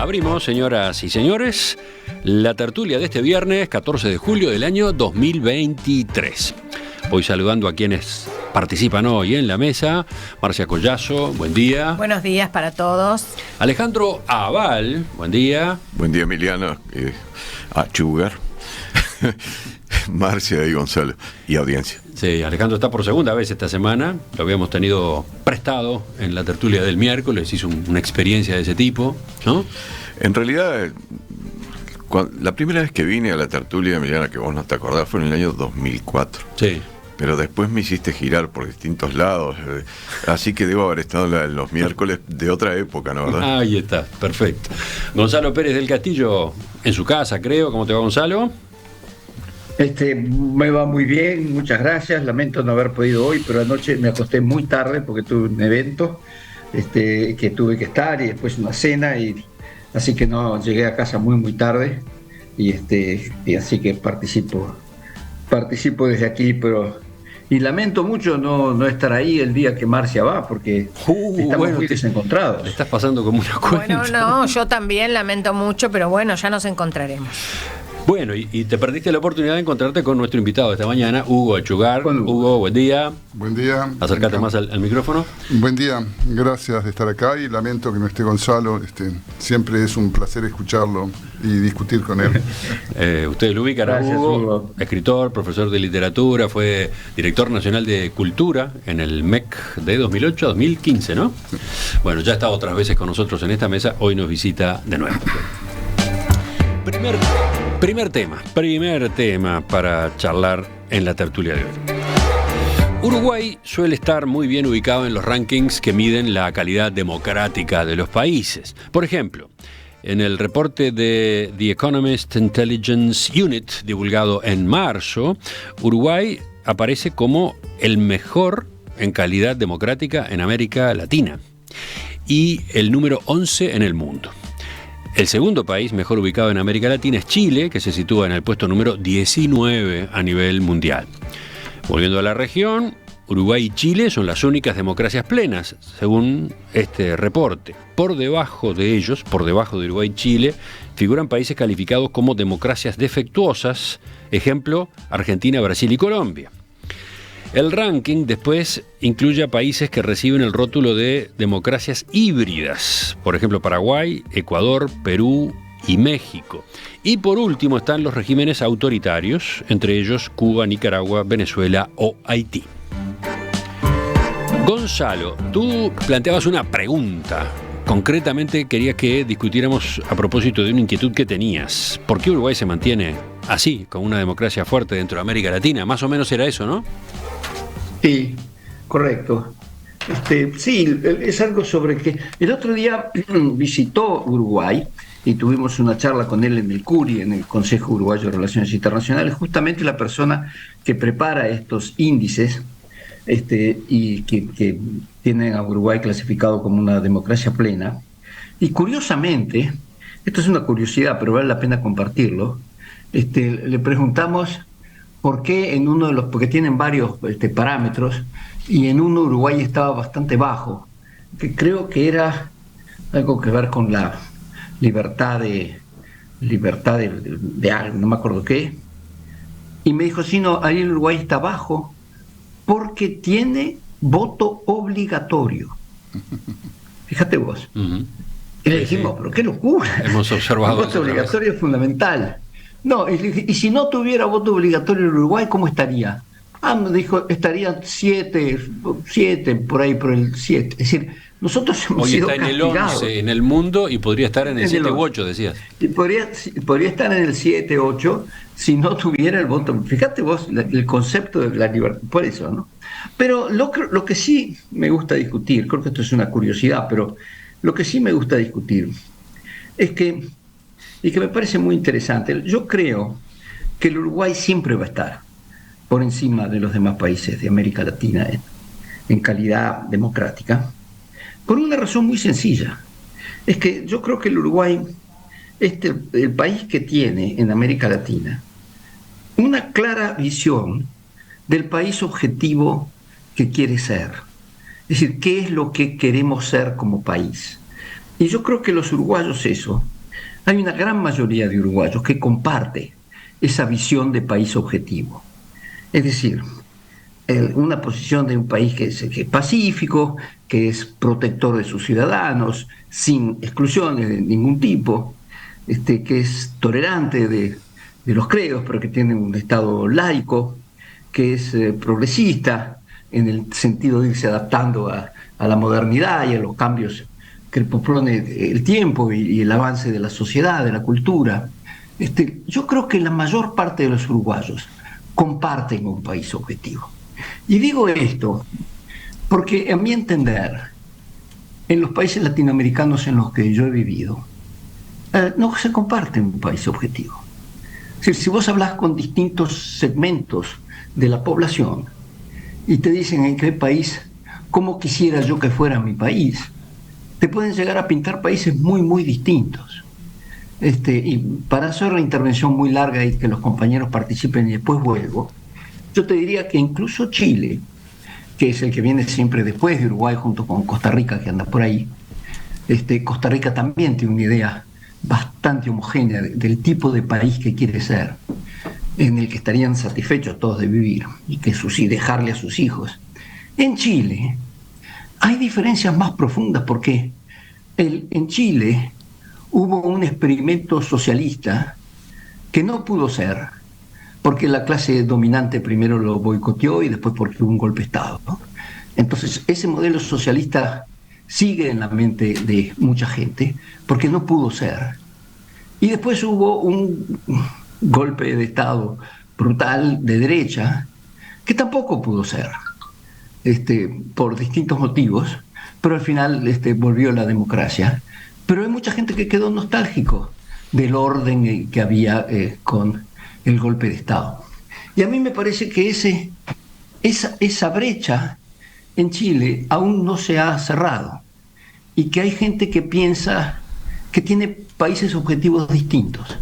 Abrimos, señoras y señores, la tertulia de este viernes, 14 de julio del año 2023. Voy saludando a quienes participan hoy en la mesa. Marcia Collazo, buen día. Buenos días para todos. Alejandro Aval, buen día. Buen día, Emiliano. Chugar. Marcia y Gonzalo. Y audiencia. Sí, Alejandro está por segunda vez esta semana. Lo habíamos tenido prestado en la tertulia del miércoles. Hizo una experiencia de ese tipo, ¿no? En realidad, la primera vez que vine a la tertulia, Emiliano, que vos no te acordás, fue en el año 2004. Sí. Pero después me hiciste girar por distintos lados, así que debo haber estado en los miércoles de otra época, ¿no? ¿Verdad? Ahí está, perfecto. Gonzalo Pérez del Castillo, en su casa, creo. ¿Cómo te va, Gonzalo? Me va muy bien, muchas gracias. Lamento no haber podido hoy, pero anoche me acosté muy tarde porque tuve un evento que tuve que estar y después una cena, así que no llegué a casa muy tarde y así que participo desde aquí, y lamento mucho no estar ahí el día que Marcia va, porque estamos muy desencontrados. Le estás pasando como una cuenta. Bueno, no, yo también lamento mucho, pero bueno, ya nos encontraremos. Bueno, y te perdiste la oportunidad de encontrarte con nuestro invitado de esta mañana, Hugo Achugar. Hugo, buen día. Buen día. Acércate más al micrófono. Buen día, gracias de estar acá y lamento que no esté Gonzalo. Siempre es un placer escucharlo y discutir con él. Ustedes lo ubican a Hugo, escritor, profesor de literatura, fue director nacional de cultura en el MEC de 2008 a 2015, ¿no? Sí. Bueno, ya ha estado otras veces con nosotros en esta mesa, hoy nos visita de nuevo. Primer tema para charlar en la tertulia de hoy. Uruguay suele estar muy bien ubicado en los rankings que miden la calidad democrática de los países. Por ejemplo, en el reporte de The Economist Intelligence Unit, divulgado en marzo, Uruguay aparece como el mejor en calidad democrática en América Latina y el número 11 en el mundo. El segundo país mejor ubicado en América Latina es Chile, que se sitúa en el puesto número 19 a nivel mundial. Volviendo a la región, Uruguay y Chile son las únicas democracias plenas, según este reporte. Por debajo de ellos, por debajo de Uruguay y Chile, figuran países calificados como democracias defectuosas, ejemplo, Argentina, Brasil y Colombia. El ranking después incluye a países que reciben el rótulo de democracias híbridas, por ejemplo Paraguay, Ecuador, Perú y México. Y por último están los regímenes autoritarios, entre ellos Cuba, Nicaragua, Venezuela o Haití. Gonzalo, tú planteabas una pregunta. Concretamente querías que discutiéramos a propósito de una inquietud que tenías. ¿Por qué Uruguay se mantiene así, con una democracia fuerte dentro de América Latina? Más o menos era eso, ¿no? Sí, correcto. Sí, es algo sobre que el otro día visitó Uruguay y tuvimos una charla con él en el CURI, en el Consejo Uruguayo de Relaciones Internacionales, justamente la persona que prepara estos índices y que tienen a Uruguay clasificado como una democracia plena. Y curiosamente, esto es una curiosidad, pero vale la pena compartirlo, le preguntamos por qué porque tienen varios parámetros, y en uno Uruguay estaba bastante bajo, que creo que era algo que ver con la libertad de algo, no me acuerdo qué, y me dijo, sí, no, ahí el Uruguay está bajo porque tiene voto obligatorio. Fíjate vos. Uh-huh. Y le dijimos, sí. Pero qué locura. Hemos observado. El voto obligatorio es fundamental. No, y si no tuviera voto obligatorio en Uruguay, ¿cómo estaría? Me dijo, estaría 7, por ahí, por el 7. Es decir, nosotros hemos sido castigados. Hoy está en el 11 en el mundo y podría estar en el 7 u 8, decías. Y podría estar en el 7, 8, si no tuviera el voto. Fíjate vos el concepto de la libertad, por eso, ¿no? Pero lo que sí me gusta discutir, creo que esto es una curiosidad, pero lo que sí me gusta discutir es que, y que me parece muy interesante, yo creo que el Uruguay siempre va a estar por encima de los demás países de América Latina en calidad democrática, por una razón muy sencilla. Es que yo creo que el Uruguay es el país que tiene en América Latina una clara visión del país objetivo que quiere ser. Es decir, qué es lo que queremos ser como país. Y yo creo que los uruguayos eso hay una gran mayoría de uruguayos que comparte esa visión de país objetivo. Es decir, una posición de un país que es pacífico, que es protector de sus ciudadanos, sin exclusiones de ningún tipo, que es tolerante de los credos, pero que tiene un Estado laico, que es progresista, en el sentido de irse adaptando a la modernidad y a los cambios que propone el tiempo y el avance de la sociedad, de la cultura. Yo creo que la mayor parte de los uruguayos comparten un país objetivo. Y digo esto porque, a mi entender, en los países latinoamericanos en los que yo he vivido, no se comparte un país objetivo. Es decir, si vos hablas con distintos segmentos de la población y te dicen en qué país, cómo quisiera yo que fuera mi país, te pueden llegar a pintar países muy, muy distintos. Y para hacer una intervención muy larga y que los compañeros participen y después vuelvo, yo te diría que incluso Chile, que es el que viene siempre después de Uruguay junto con Costa Rica, que anda por ahí, Costa Rica también tiene una idea bastante homogénea del tipo de país que quiere ser, en el que estarían satisfechos todos de vivir y dejarle a sus hijos. En Chile hay diferencias más profundas porque en Chile hubo un experimento socialista que no pudo ser, porque la clase dominante primero lo boicoteó y después porque hubo un golpe de Estado, ¿no? Entonces ese modelo socialista sigue en la mente de mucha gente porque no pudo ser. Y después hubo un golpe de Estado brutal de derecha que tampoco pudo ser, por distintos motivos, pero al final volvió la democracia. Pero hay mucha gente que quedó nostálgico del orden que había con el golpe de Estado. Y a mí me parece que esa brecha en Chile aún no se ha cerrado y que hay gente que piensa que tiene países objetivos distintos.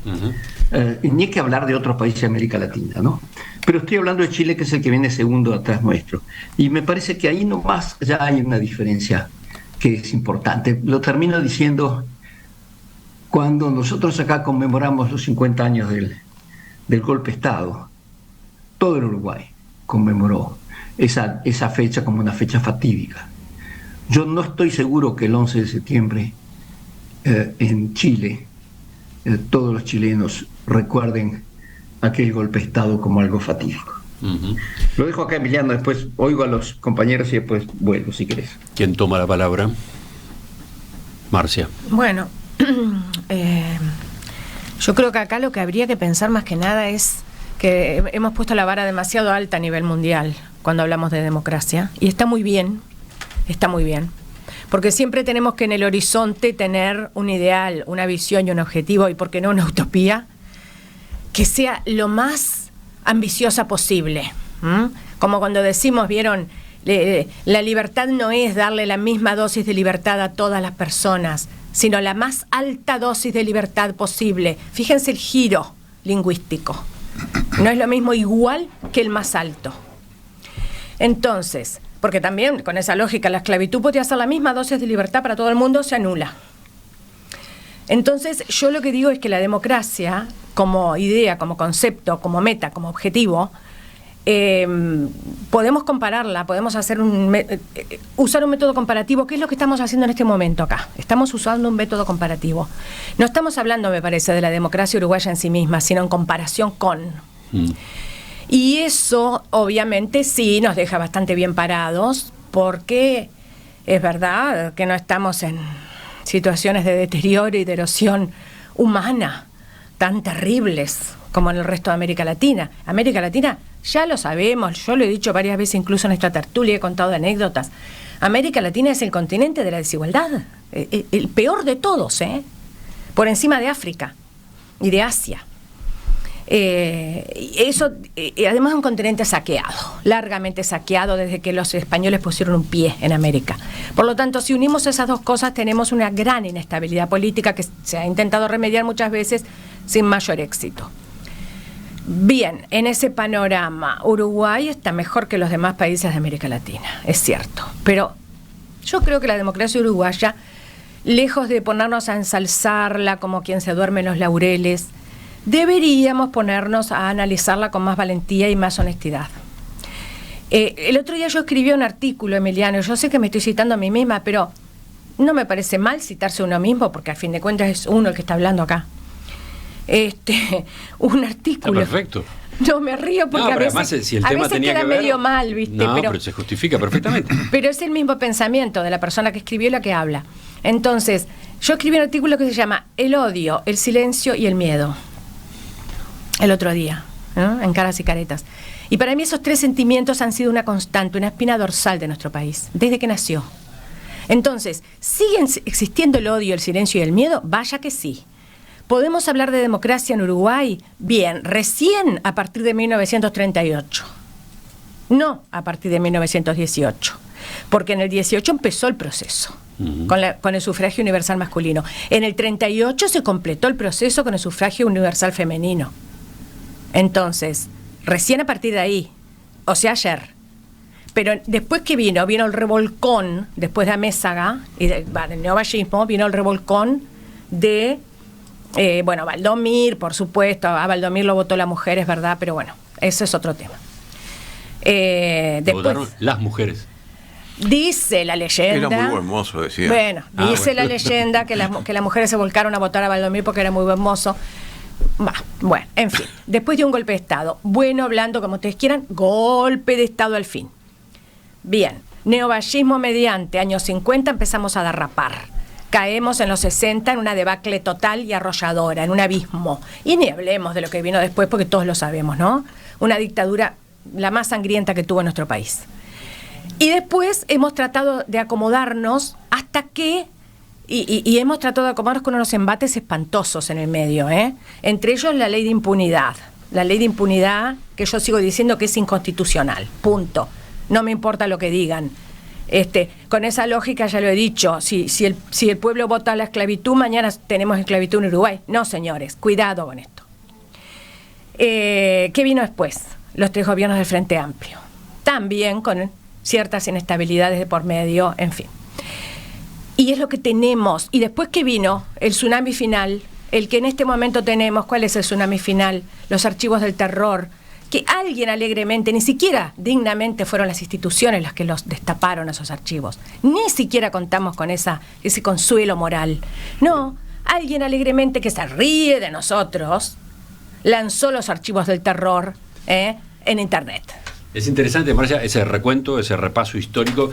Ni hay que hablar de otros países de América Latina, ¿no? Pero estoy hablando de Chile, que es el que viene segundo atrás nuestro. Y me parece que ahí nomás ya hay una diferencia que es importante. Lo termino diciendo, cuando nosotros acá conmemoramos los 50 años del golpe de Estado, todo el Uruguay conmemoró esa fecha como una fecha fatídica. Yo no estoy seguro que el 11 de septiembre en Chile todos los chilenos recuerden aquel golpe de Estado como algo fatídico. Lo dejo acá, Emiliano, después oigo a los compañeros y después vuelvo, si querés. ¿Quién toma la palabra? Marcia. Bueno, yo creo que acá lo que habría que pensar más que nada es que hemos puesto la vara demasiado alta a nivel mundial cuando hablamos de democracia, y está muy bien, porque siempre tenemos que en el horizonte tener un ideal, una visión y un objetivo, y por qué no una utopía, que sea lo más ambiciosa posible. Como cuando decimos, vieron, la libertad no es darle la misma dosis de libertad a todas las personas, sino la más alta dosis de libertad posible. Fíjense el giro lingüístico. No es lo mismo igual que el más alto. Entonces, porque también con esa lógica la esclavitud podría ser la misma dosis de libertad para todo el mundo, se anula. Entonces yo lo que digo es que la democracia como idea, como concepto, como meta, como objetivo, podemos compararla, podemos hacer usar un método comparativo, que es lo que estamos haciendo en este momento acá. Estamos usando un método comparativo. No estamos hablando, me parece, de la democracia uruguaya en sí misma, sino en comparación con. Y eso, obviamente, sí nos deja bastante bien parados, porque es verdad que no estamos en situaciones de deterioro y de erosión humana tan terribles como en el resto de América Latina. América Latina, ya lo sabemos, yo lo he dicho varias veces incluso en esta tertulia, he contado anécdotas. América Latina es el continente de la desigualdad, el peor de todos, por encima de África y de Asia. Además es un continente saqueado, largamente saqueado desde que los españoles pusieron un pie en América. Por lo tanto, si unimos esas dos cosas, tenemos una gran inestabilidad política que se ha intentado remediar muchas veces sin mayor éxito. Bien, en ese panorama, Uruguay está mejor que los demás países de América Latina, es cierto, pero yo creo que la democracia uruguaya lejos de ponernos a ensalzarla como quien se duerme en los laureles, deberíamos ponernos a analizarla con más valentía y más honestidad. El otro día yo escribí un artículo, Emiliano, yo sé que me estoy citando a mí misma, pero no me parece mal citarse a uno mismo, porque al fin de cuentas es uno el que está hablando acá. Un artículo. Está perfecto. No, me río porque a veces, además, si el tema tenía queda que ver, medio mal, ¿viste? No, pero se justifica perfectamente. Pero es el mismo pensamiento de la persona que escribió y la que habla. Entonces, yo escribí un artículo que se llama El odio, el silencio y el miedo. El otro día, ¿no? En Caras y Caretas. Y para mí esos tres sentimientos han sido una constante, una espina dorsal de nuestro país, desde que nació. Entonces, ¿siguen existiendo el odio, el silencio y el miedo? Vaya que sí. ¿Podemos hablar de democracia en Uruguay? Bien, recién a partir de 1938. No a partir de 1918. Porque en el 18 empezó el proceso, con el sufragio universal masculino. En el 38 se completó el proceso con el sufragio universal femenino. Entonces, recién a partir de ahí, o sea, ayer. Pero después que vino el revolcón, después de Amézaga, y del neovallismo, vino el revolcón de... Valdomir, por supuesto, a Valdomir lo votó la mujer, es verdad, pero bueno, eso es otro tema. Después, votaron las mujeres. Dice la leyenda. Era muy buen mozo, decía. Bueno, dice la leyenda que las mujeres se volcaron a votar a Valdomir porque era muy buen mozo. Bueno, en fin, después de un golpe de Estado, bueno, blando, como ustedes quieran, golpe de Estado al fin. Bien, neovallismo mediante, años 50 empezamos a derrapar. Caemos en los 60 en una debacle total y arrolladora, en un abismo. Y ni hablemos de lo que vino después, porque todos lo sabemos, ¿no? Una dictadura la más sangrienta que tuvo nuestro país. Y después hemos tratado de acomodarnos hasta que... Y hemos tratado de acomodarnos con unos embates espantosos en el medio, ¿eh? Entre ellos la ley de impunidad. La ley de impunidad que yo sigo diciendo que es inconstitucional. Punto. No me importa lo que digan. Con esa lógica ya lo he dicho, si el pueblo vota a la esclavitud, mañana tenemos esclavitud en Uruguay. No, señores, cuidado con esto. ¿Qué vino después? Los 3 gobiernos del Frente Amplio. También con ciertas inestabilidades de por medio, en fin. Y es lo que tenemos. Y después que vino el tsunami final, el que en este momento tenemos, ¿cuál es el tsunami final? Los archivos del terror, que alguien alegremente, ni siquiera dignamente fueron las instituciones las que los destaparon esos archivos. Ni siquiera contamos con ese consuelo moral. No, alguien alegremente que se ríe de nosotros lanzó los archivos del terror en Internet. Es interesante, Marcia, ese recuento, ese repaso histórico.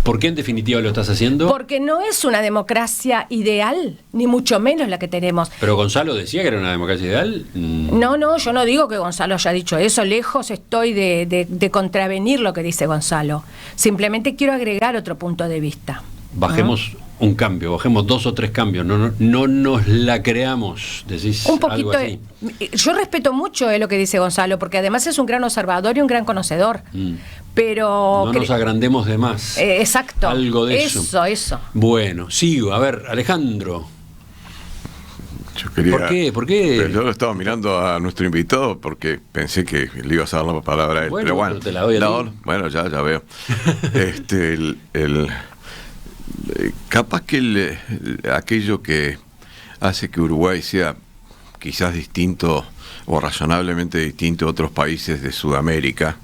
¿Por qué en definitiva lo estás haciendo? Porque no es una democracia ideal, ni mucho menos la que tenemos. Pero Gonzalo decía que era una democracia ideal. No, yo no digo que Gonzalo haya dicho eso, lejos estoy de contravenir lo que dice Gonzalo. Simplemente quiero agregar otro punto de vista. Bajemos un cambio, bajemos 2 o 3 cambios, no nos la creamos, decís un poquito. Algo así. Yo respeto mucho lo que dice Gonzalo, porque además es un gran observador y un gran conocedor. Pero no nos agrandemos de más. Exacto. Algo de eso. Eso. Bueno, sigo. A ver, Alejandro. Yo quería, ¿Por qué? Yo lo estaba mirando a nuestro invitado porque pensé que le ibas a dar la palabra a él. Bueno, pero bueno, te la doy a ti. Bueno, ya veo. Capaz que aquello que hace que Uruguay sea quizás distinto o razonablemente distinto a otros países de Sudamérica,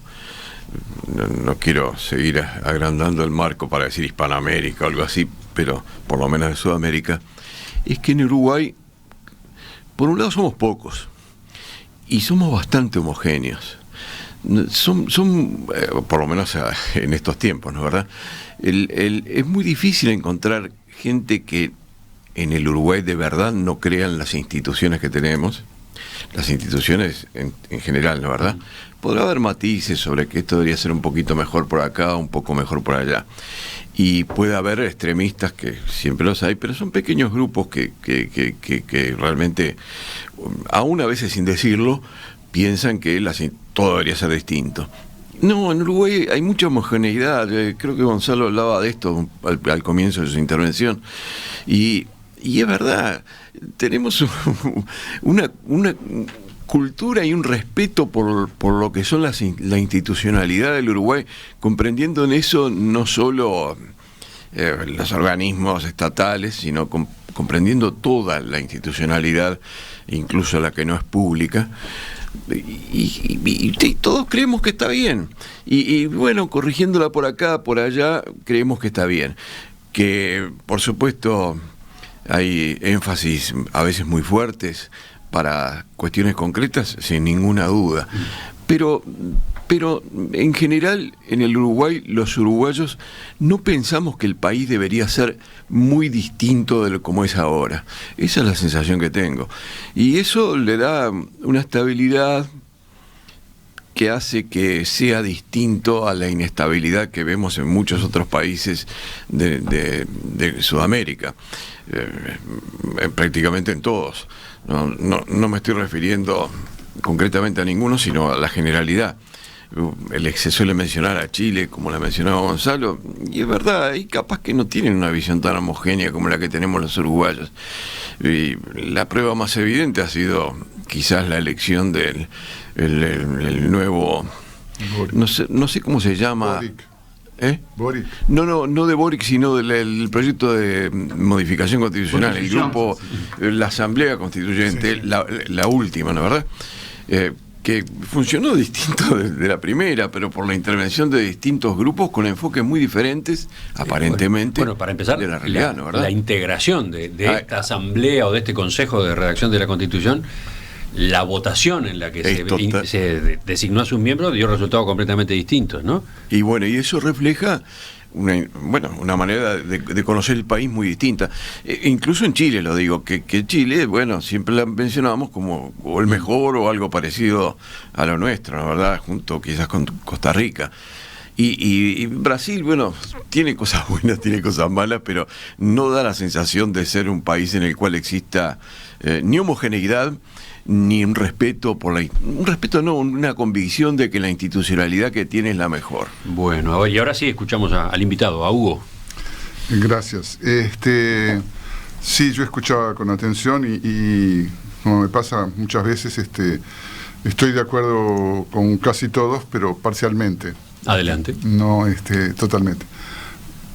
no quiero seguir agrandando el marco para decir Hispanoamérica o algo así, pero por lo menos de Sudamérica, es que en Uruguay, por un lado somos pocos y somos bastante homogéneos. Son por lo menos en estos tiempos, ¿no es verdad? Es muy difícil encontrar gente que en el Uruguay de verdad no crea en las instituciones que tenemos, las instituciones en general, ¿no es verdad? Podrá haber matices sobre que esto debería ser un poquito mejor por acá, un poco mejor por allá. Y puede haber extremistas, que siempre los hay, pero son pequeños grupos que realmente, aún a veces sin decirlo, piensan que todo debería ser distinto. No, en Uruguay hay mucha homogeneidad. Creo que Gonzalo hablaba de esto al comienzo de su intervención. Y es verdad, tenemos una cultura y un respeto por lo que son la institucionalidad del Uruguay, comprendiendo en eso no solo los organismos estatales, sino comprendiendo toda la institucionalidad, incluso la que no es pública, y todos creemos que está bien, y bueno, corrigiéndola por acá, por allá, creemos que está bien, que por supuesto hay énfasis a veces muy fuertes para cuestiones concretas, sin ninguna duda, pero en general en el Uruguay, los uruguayos no pensamos que el país debería ser muy distinto de lo como es ahora. Esa es la sensación que tengo. Y eso le da una estabilidad que hace que sea distinto a la inestabilidad que vemos en muchos otros países de Sudamérica, prácticamente en todos. No me estoy refiriendo concretamente a ninguno, sino a la generalidad. Se suele mencionar a Chile, como la mencionaba Gonzalo, y es verdad, hay capaz que no tienen una visión tan homogénea como la que tenemos los uruguayos. Y la prueba más evidente ha sido quizás la elección del el nuevo, no sé cómo se llama. Boric. Boric. No de Boric, sino del proyecto de modificación constitucional, el grupo, la Asamblea Constituyente, la última, ¿no es verdad? Que funcionó distinto de la primera, pero por la intervención de distintos grupos con enfoques muy diferentes, aparentemente, bueno, para empezar, de la realidad, ¿no, verdad? La integración de esta asamblea o de este consejo de redacción de la Constitución, la votación en la que se designó a sus miembros dio resultados completamente distintos, ¿no? Y bueno, y eso refleja una manera de conocer el país muy distinta. Incluso en Chile, lo digo, que Chile, bueno, siempre la mencionábamos como o el mejor o algo parecido a lo nuestro, ¿no, verdad? Junto quizás con Costa Rica. Y Brasil, bueno, tiene cosas buenas, tiene cosas malas, pero no da la sensación de ser un país en el cual exista ni homogeneidad, ni un respeto una convicción de que la institucionalidad que tiene es la mejor. Bueno, y ahora sí escuchamos al invitado, a Hugo. Gracias. Sí, yo escuchaba con atención y como me pasa muchas veces, estoy de acuerdo con casi todos, pero parcialmente. Adelante. No, totalmente.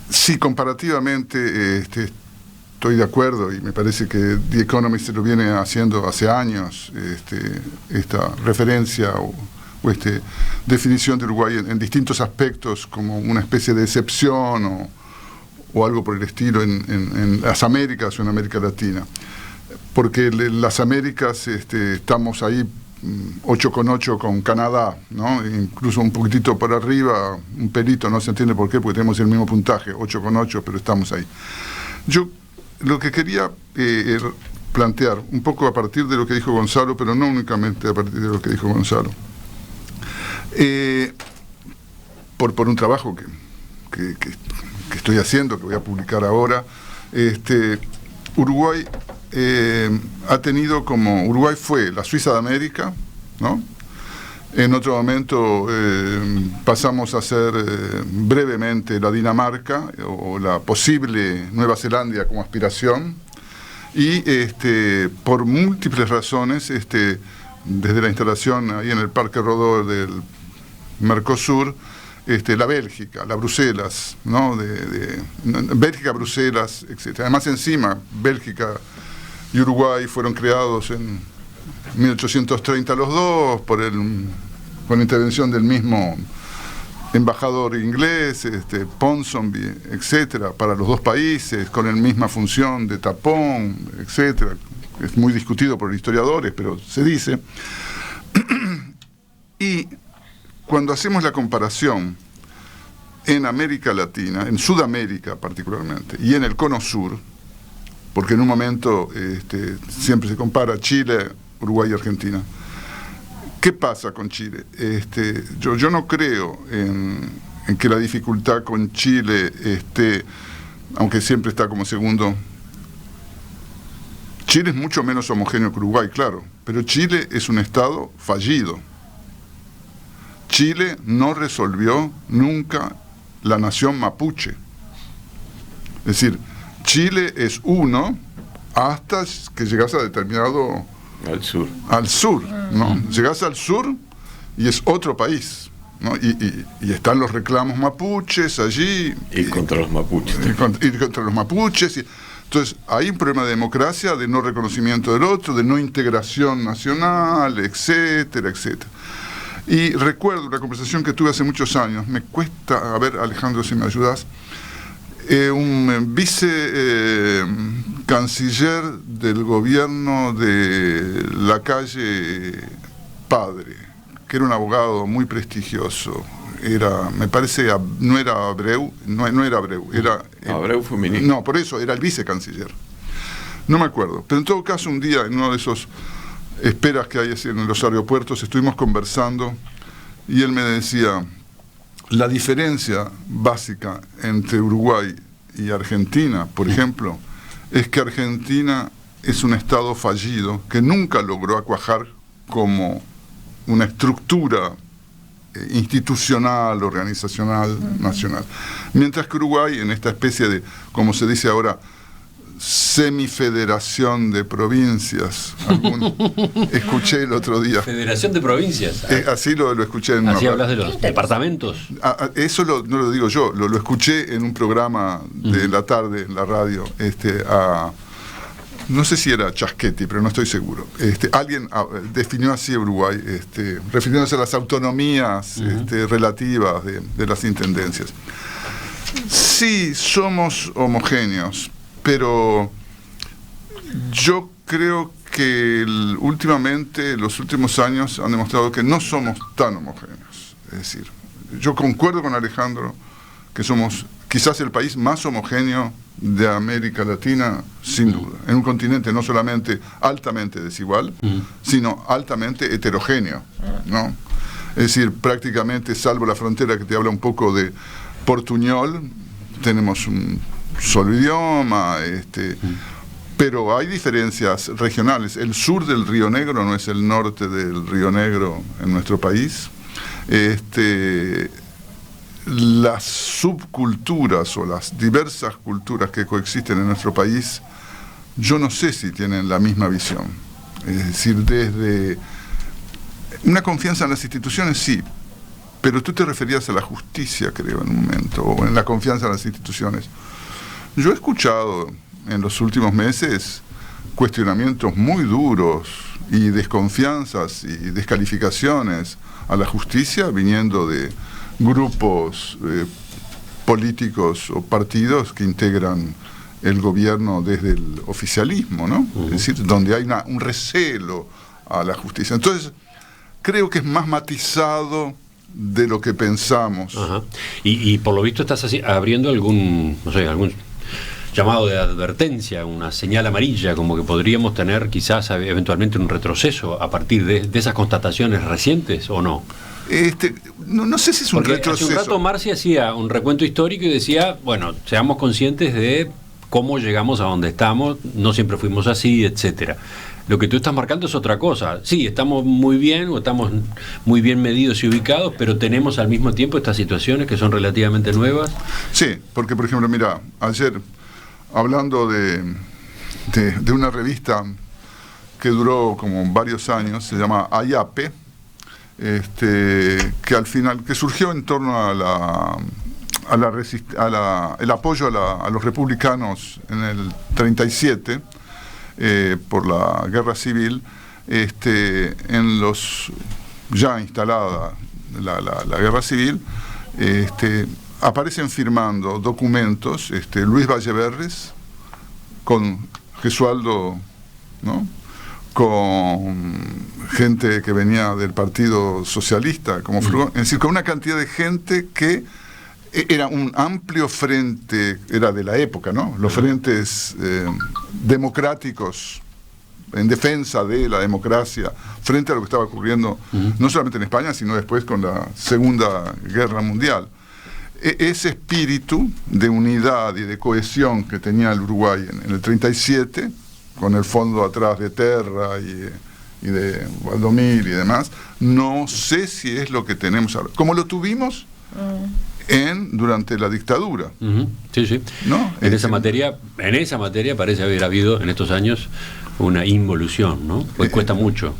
Sí, comparativamente, estoy de acuerdo y me parece que The Economist lo viene haciendo hace años, esta referencia o definición de Uruguay en distintos aspectos como una especie de excepción o algo por el estilo en las Américas o en América Latina. Porque en las Américas estamos ahí 8 con Canadá, ¿no? Incluso un poquitito por arriba, un pelito, no se entiende por qué, porque tenemos el mismo puntaje, 8 pero estamos ahí. Yo lo que quería plantear, un poco a partir de lo que dijo Gonzalo, pero no únicamente a partir de lo que dijo Gonzalo, por un trabajo que estoy haciendo, que voy a publicar ahora, Uruguay Uruguay fue la Suiza de América, ¿no? En otro momento pasamos a ser brevemente la Dinamarca o la posible Nueva Zelanda como aspiración y por múltiples razones, desde la instalación ahí en el Parque Rodó del Mercosur, la Bélgica, la Bruselas, ¿no? Bélgica, Bruselas, etc. Además encima, Bélgica y Uruguay fueron creados en 1830 los dos, con intervención del mismo embajador inglés, Ponsonby, etcétera, para los dos países, con la misma función de tapón, etcétera. Es muy discutido por los historiadores, pero se dice. Y cuando hacemos la comparación en América Latina, en Sudamérica particularmente, y en el Cono Sur, porque en un momento siempre se compara Chile, Uruguay y Argentina. ¿Qué pasa con Chile? Yo no creo en que la dificultad con Chile esté, aunque siempre está como segundo. Chile es mucho menos homogéneo que Uruguay, claro, pero Chile es un estado fallido. Chile no resolvió nunca la nación mapuche. Es decir, Chile es uno hasta que llegas a determinado... Al sur, ¿no? Llegas al sur y es otro país, ¿no? Y están los reclamos mapuches allí. Ir contra los mapuches. Ir contra los mapuches. Entonces, hay un problema de democracia, de no reconocimiento del otro, de no integración nacional, etcétera, etcétera. Y recuerdo una conversación que tuve hace muchos años, me cuesta, a ver, Alejandro, si me ayudas, un vicecanciller del gobierno de Lacalle Padre, que era un abogado muy prestigioso. Me parece, no era Abreu, era... Abreu fue ministro. No, por eso, era el vicecanciller. No me acuerdo. Pero en todo caso, un día, en uno de esos esperas que hay en los aeropuertos, estuvimos conversando y él me decía, la diferencia básica entre Uruguay y Argentina, por ejemplo, es que Argentina es un Estado fallido que nunca logró acuajar como una estructura institucional, organizacional, nacional. Mientras que Uruguay, en esta especie de, como se dice ahora, semifederación de provincias, escuché el otro día. Federación de provincias. Así lo escuché en así una... hablas de los departamentos. Eso no lo digo yo, lo escuché en un programa de la tarde en la radio, no sé si era Chaschetti, pero no estoy seguro. Alguien definió así Uruguay, refiriéndose a las autonomías relativas de las intendencias. Sí, somos homogéneos, pero yo creo que últimamente, los últimos años han demostrado que no somos tan homogéneos. Es decir, yo concuerdo con Alejandro que somos quizás el país más homogéneo de América Latina, sin duda, en un continente no solamente altamente desigual, sino altamente heterogéneo, ¿no? Es decir, prácticamente, salvo la frontera que te habla un poco de portuñol, tenemos un solo idioma, pero hay diferencias regionales. El sur del Río Negro no es el norte del Río Negro en nuestro país. Las subculturas o las diversas culturas que coexisten en nuestro país, yo no sé si tienen la misma visión. Es decir, desde una confianza en las instituciones, sí, pero tú te referías a la justicia, creo, en un momento, o en la confianza en las instituciones. Yo he escuchado en los últimos meses cuestionamientos muy duros y desconfianzas y descalificaciones a la justicia viniendo de grupos políticos o partidos que integran el gobierno desde el oficialismo, ¿no? Es decir, donde hay un recelo a la justicia. Entonces, creo que es más matizado de lo que pensamos. Ajá. Y por lo visto estás abriendo algún llamado de advertencia, una señal amarilla, como que podríamos tener quizás eventualmente un retroceso a partir de esas constataciones recientes, ¿o no? No sé si es un retroceso. Hace un rato Marci hacía un recuento histórico y decía, bueno, seamos conscientes de cómo llegamos a donde estamos, no siempre fuimos así, etcétera. Lo que tú estás marcando es otra cosa. Sí, estamos muy bien o estamos muy bien medidos y ubicados, pero tenemos al mismo tiempo estas situaciones que son relativamente nuevas. Sí, porque por ejemplo, mira, ayer hablando de una revista que duró como varios años, se llama AYAPE, que al final, que surgió en torno el apoyo a los republicanos en el 37 por la guerra civil, ya instalada la guerra civil, aparecen firmando documentos Luis Valleverres con Gesualdo, ¿no?, con gente que venía del Partido Socialista, como es decir, con una cantidad de gente que era un amplio frente, era de la época, ¿no?, los frentes democráticos en defensa de la democracia frente a lo que estaba ocurriendo no solamente en España, sino después con la Segunda Guerra Mundial. Ese espíritu de unidad y de cohesión que tenía el Uruguay en el 37, con el fondo atrás de Terra y de Valdomir y demás, no sé si es lo que tenemos ahora, como lo tuvimos durante la dictadura. Sí, sí. ¿No? En esa materia parece haber habido en estos años una involución, ¿no? Pues cuesta mucho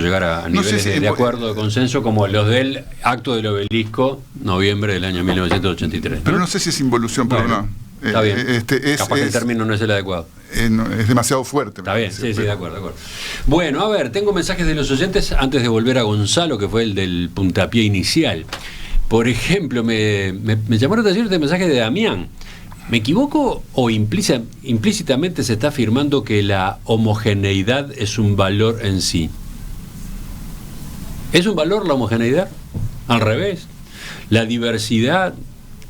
llegar a No niveles sé si de acuerdo, de consenso, como los del acto del Obelisco, noviembre del año 1983. Pero no sé si es involución, Bueno, perdona. está bien. Capaz que el término no es el adecuado. Es demasiado fuerte. Está bien, sí, de acuerdo. Bueno, a ver, tengo mensajes de los oyentes antes de volver a Gonzalo, que fue el del puntapié inicial. Por ejemplo, me llamó la atención este mensaje de Damián. ¿Me equivoco o implícitamente se está afirmando que la homogeneidad es un valor en sí? ¿Es un valor la homogeneidad? Al revés. La diversidad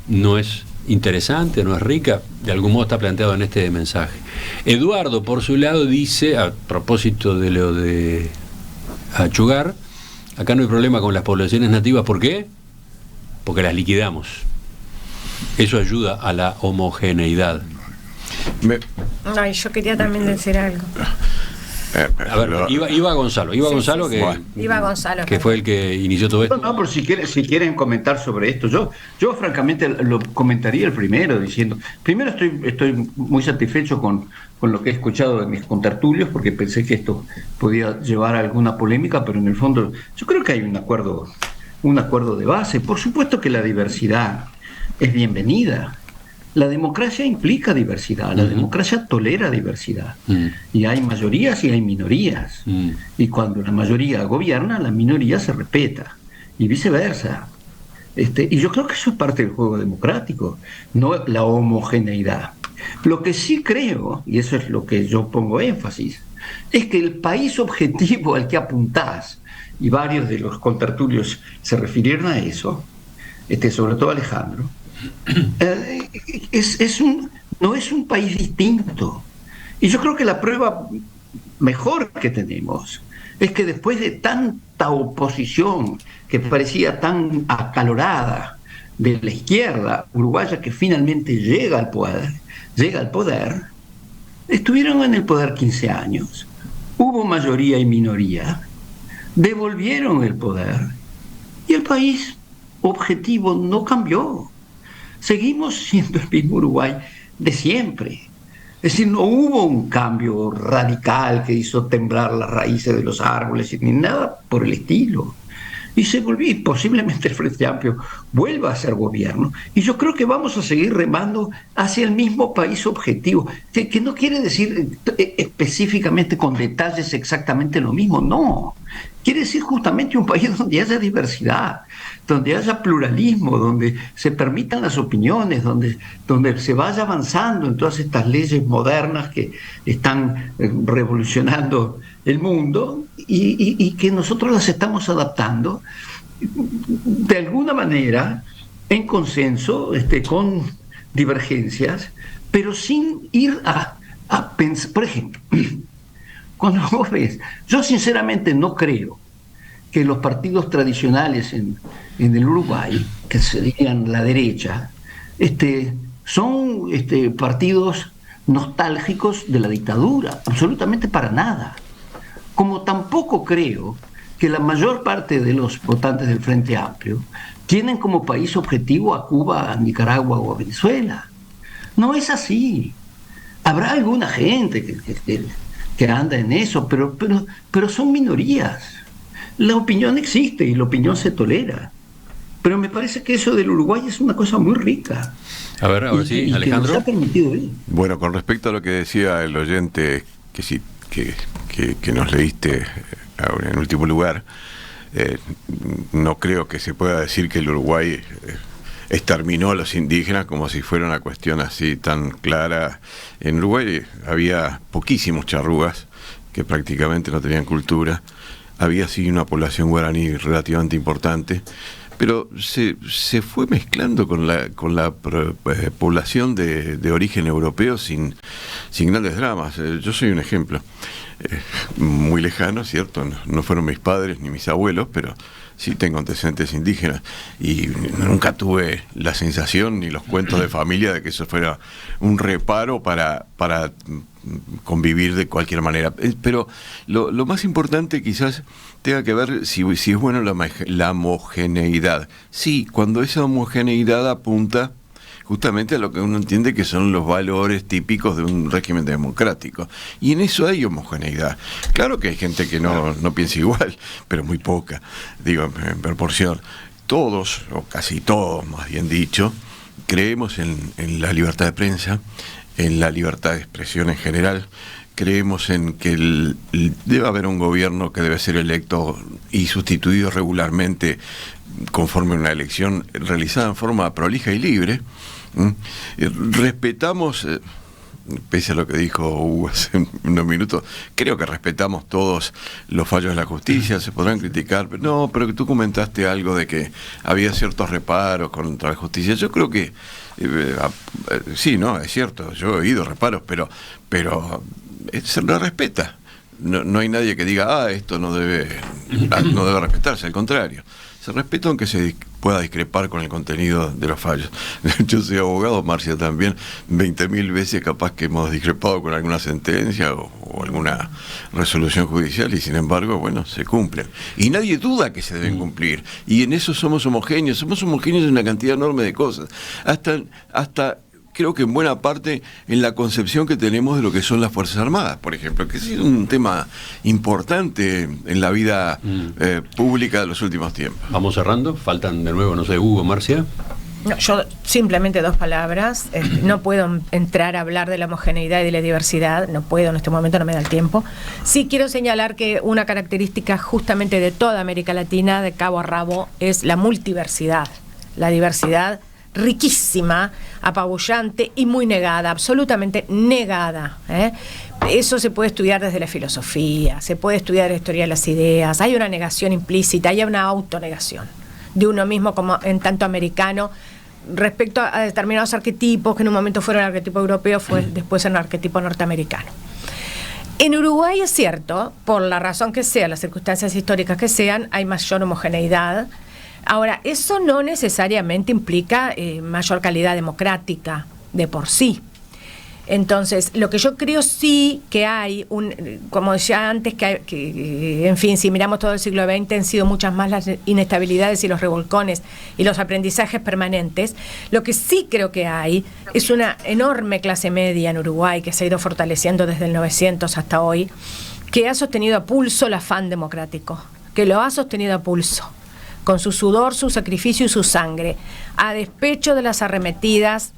no es interesante, no es rica, de algún modo está planteado en este mensaje. Eduardo, por su lado, dice, a propósito de lo de Achugar, acá no hay problema con las poblaciones nativas. ¿Por qué? Porque las liquidamos. Eso ayuda a la homogeneidad. Ay, yo quería también decir algo. A ver, iba Gonzalo, que fue el que inició todo esto. No, pero si quieren comentar sobre esto, yo francamente lo comentaría el primero, diciendo, primero estoy muy satisfecho con lo que he escuchado de mis contertulios, porque pensé que esto podía llevar a alguna polémica, pero en el fondo yo creo que hay un acuerdo de base. Por supuesto que la diversidad es bienvenida. La democracia implica diversidad, la democracia tolera diversidad. Y hay mayorías y hay minorías. Y cuando la mayoría gobierna, la minoría se respeta. Y viceversa. Y yo creo que eso es parte del juego democrático, no la homogeneidad. Lo que sí creo, y eso es lo que yo pongo énfasis, es que el país objetivo al que apuntás, y varios de los contertulios se refirieron a eso, sobre todo Alejandro, no es un país distinto. Y yo creo que la prueba mejor que tenemos es que después de tanta oposición que parecía tan acalorada de la izquierda uruguaya, que finalmente llega al poder, estuvieron en el poder 15 años, hubo mayoría y minoría, devolvieron el poder y el país objetivo no cambió. Seguimos siendo el mismo Uruguay de siempre. Es decir, no hubo un cambio radical que hizo temblar las raíces de los árboles ni nada por el estilo. Y se volvió, y posiblemente el Frente Amplio vuelva a ser gobierno. Y yo creo que vamos a seguir remando hacia el mismo país objetivo, que no quiere decir específicamente con detalles exactamente lo mismo, no. Quiere decir justamente un país donde haya diversidad, donde haya pluralismo, donde se permitan las opiniones, donde se vaya avanzando en todas estas leyes modernas que están revolucionando el mundo y que nosotros las estamos adaptando de alguna manera en consenso, con divergencias, pero sin ir a pensar. Por ejemplo, cuando vos ves, yo sinceramente no creo que los partidos tradicionales en el Uruguay, que serían la derecha, son partidos nostálgicos de la dictadura, absolutamente para nada. Como tampoco creo que la mayor parte de los votantes del Frente Amplio tienen como país objetivo a Cuba, a Nicaragua o a Venezuela. No es así. Habrá alguna gente que anda en eso, pero son minorías. La opinión existe y la opinión se tolera. Pero me parece que eso del Uruguay es una cosa muy rica. A ver, ahora sí, Alejandro. Que nos ha permitido ir. Bueno, con respecto a lo que decía el oyente, que nos leíste en último lugar, no creo que se pueda decir que el Uruguay exterminó a los indígenas como si fuera una cuestión así tan clara. En Uruguay había poquísimos charrúas que prácticamente no tenían cultura. Había sí una población guaraní relativamente importante, pero se fue mezclando con la población de origen europeo sin grandes dramas. Yo soy un ejemplo muy lejano, ¿cierto? No fueron mis padres ni mis abuelos, pero sí tengo antecedentes indígenas y nunca tuve la sensación ni los cuentos de familia de que eso fuera un reparo para convivir de cualquier manera. Pero lo más importante quizás tenga que ver si es bueno la homogeneidad. Sí, cuando esa homogeneidad apunta justamente a lo que uno entiende que son los valores típicos de un régimen democrático. Y en eso hay homogeneidad. Claro que hay gente que no piensa igual, pero muy poca, digo, en proporción. Todos, o casi todos, más bien dicho, creemos en la libertad de prensa, en la libertad de expresión en general. Creemos en que debe haber un gobierno que debe ser electo y sustituido regularmente conforme a una elección realizada en forma prolija y libre. Respetamos, pese a lo que dijo Hugo hace unos minutos, creo que respetamos todos los fallos de la justicia. Se podrán criticar, pero que tú comentaste algo de que había ciertos reparos contra la justicia. Yo creo que sí, no, es cierto, yo he oído reparos, pero se lo respeta. No hay nadie que diga, esto no debe respetarse, al contrario. Se respeta aunque se pueda discrepar con el contenido de los fallos. Yo soy abogado, Marcia también, 20.000 veces capaz que hemos discrepado con alguna sentencia o alguna resolución judicial y sin embargo, bueno, se cumplen. Y nadie duda que se deben cumplir. Y en eso somos homogéneos en una cantidad enorme de cosas. Hasta creo que en buena parte en la concepción que tenemos de lo que son las Fuerzas Armadas, por ejemplo, que es un tema importante en la vida pública de los últimos tiempos. Vamos cerrando, faltan de nuevo, no sé, Hugo, Marcia. No, yo simplemente 2 palabras. No puedo entrar a hablar de la homogeneidad y de la diversidad, no puedo, en este momento no me da el tiempo. Sí quiero señalar que una característica justamente de toda América Latina, de cabo a rabo, es la multiversidad, la diversidad riquísima, apabullante y muy negada, absolutamente negada. Eso se puede estudiar desde la filosofía, se puede estudiar la historia de las ideas. Hay una negación implícita, hay una autonegación de uno mismo como en tanto americano respecto a determinados arquetipos que en un momento fueron el arquetipo europeo, después el arquetipo norteamericano. En Uruguay es cierto, por la razón que sea, las circunstancias históricas que sean, hay mayor homogeneidad. Ahora, eso no necesariamente implica mayor calidad democrática de por sí. Entonces, lo que yo creo sí que hay, como decía antes, que en fin, si miramos todo el siglo XX, han sido muchas más las inestabilidades y los revolcones y los aprendizajes permanentes. Lo que sí creo que hay es una enorme clase media en Uruguay que se ha ido fortaleciendo desde el 900 hasta hoy, que ha sostenido a pulso el afán democrático, que lo ha sostenido a pulso, con su sudor, su sacrificio y su sangre, a despecho de las arremetidas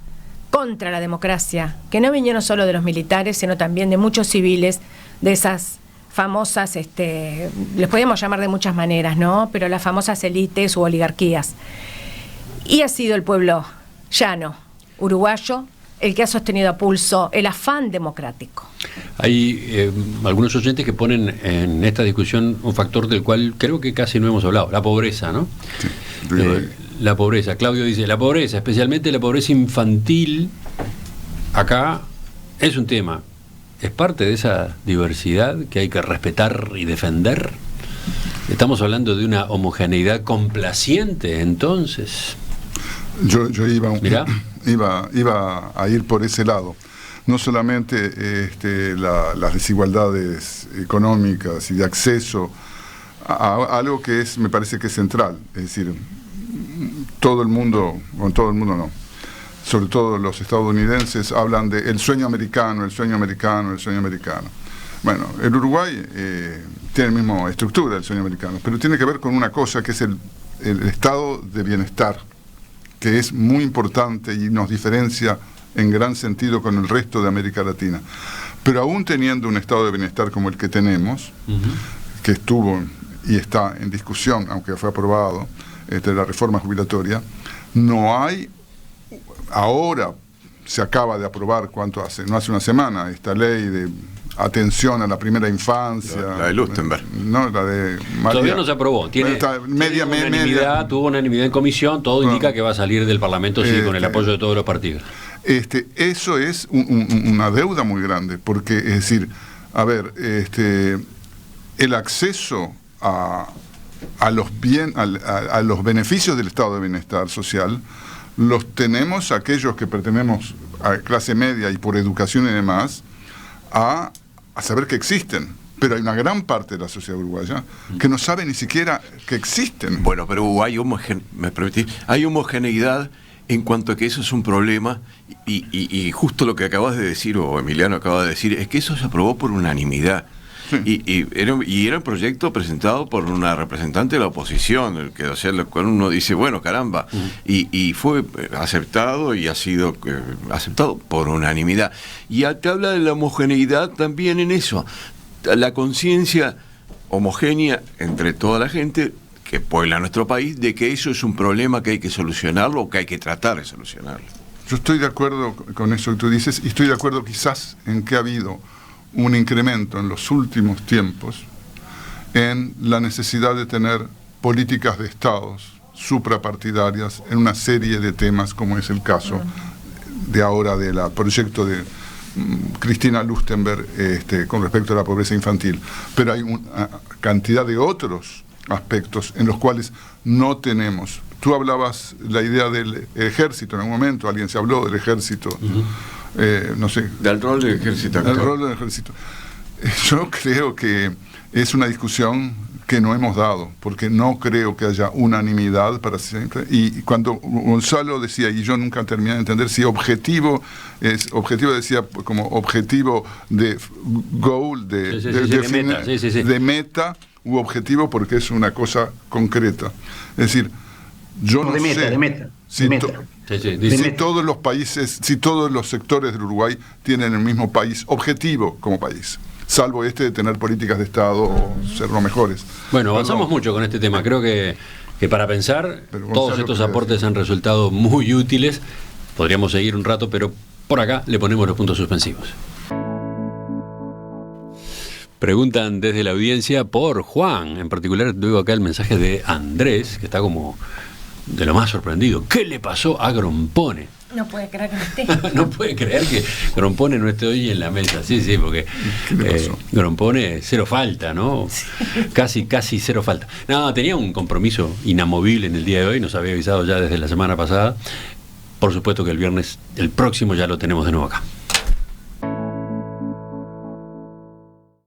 contra la democracia, que no vinieron solo de los militares, sino también de muchos civiles, de esas famosas, les podemos llamar de muchas maneras, ¿no? Pero las famosas élites u oligarquías. Y ha sido el pueblo llano, uruguayo, el que ha sostenido a pulso el afán democrático. Hay algunos oyentes que ponen en esta discusión un factor del cual creo que casi no hemos hablado, la pobreza, ¿no? Sí, la pobreza. Claudio dice, la pobreza, especialmente la pobreza infantil, acá es un tema. ¿Es parte de esa diversidad que hay que respetar y defender? ¿Estamos hablando de una homogeneidad complaciente, entonces? Yo iba a ir por ese lado. No solamente las desigualdades económicas y de acceso a algo que me parece que es central, es decir, todo el mundo no, sobre todo los estadounidenses hablan de el sueño americano. Bueno, el Uruguay tiene la misma estructura del sueño americano, pero tiene que ver con una cosa que es el estado de bienestar, que es muy importante y nos diferencia en gran sentido con el resto de América Latina. Pero aún teniendo un estado de bienestar como el que tenemos, que estuvo y está en discusión, aunque fue aprobado, la reforma jubilatoria, no hay, ahora se acaba de aprobar, no hace una semana, esta ley de atención a la primera infancia. La de Lustenberg. No, la de María. Todavía no se aprobó. Tuvo unanimidad en comisión, todo indica que va a salir del Parlamento con el apoyo de todos los partidos. Eso es una deuda muy grande, porque, es decir, el acceso a los beneficios del estado de bienestar social los tenemos aquellos que pertenecemos a clase media y por educación y demás a saber que existen, pero hay una gran parte de la sociedad uruguaya que no sabe ni siquiera que existen. Bueno, pero hay homogeneidad en cuanto a que eso es un problema, y justo lo que acabas de decir, o Emiliano acaba de decir, es que eso se aprobó por unanimidad. Sí. Y era un proyecto presentado por una representante de la oposición, que, o sea, lo cual uno dice, bueno, caramba, y fue aceptado y ha sido aceptado por unanimidad. Y te habla de la homogeneidad también en eso, la conciencia homogénea entre toda la gente que puebla nuestro país, de que eso es un problema que hay que solucionarlo o que hay que tratar de solucionarlo. Yo estoy de acuerdo con eso que tú dices, y estoy de acuerdo quizás en que ha habido un incremento en los últimos tiempos en la necesidad de tener políticas de estados suprapartidarias en una serie de temas, como es el caso de ahora del proyecto de Cristina Lustenberg con respecto a la pobreza infantil. Pero hay una cantidad de otros aspectos en los cuales no tenemos. Tú hablabas la idea del ejército en algún momento, alguien se habló del ejército. No sé. Del rol del ejército. El rol del ejército. Yo creo que es una discusión que no hemos dado, porque no creo que haya unanimidad para siempre. Y cuando Gonzalo decía, y yo nunca terminé de entender si objetivo decía como objetivo de goal, de meta u objetivo, porque es una cosa concreta. Es decir, yo no sé. De meta. Si todos los países, si todos los sectores del Uruguay tienen el mismo país objetivo como país, salvo de tener políticas de Estado o ser los mejores. Bueno, avanzamos mucho con este tema. Creo que para pensar, todos estos aportes han resultado muy útiles. Podríamos seguir un rato, pero por acá le ponemos los puntos suspensivos. Preguntan desde la audiencia por Juan. En particular, luego acá el mensaje de Andrés, que está como de lo más sorprendido. ¿Qué le pasó a Grompone? No puede creer que no esté. No puede creer que Grompone no esté hoy en la mesa. Sí, porque Grompone cero falta, ¿no? Sí. Casi cero falta. No, tenía un compromiso inamovible en el día de hoy, nos había avisado ya desde la semana pasada. Por supuesto que el próximo ya lo tenemos de nuevo acá.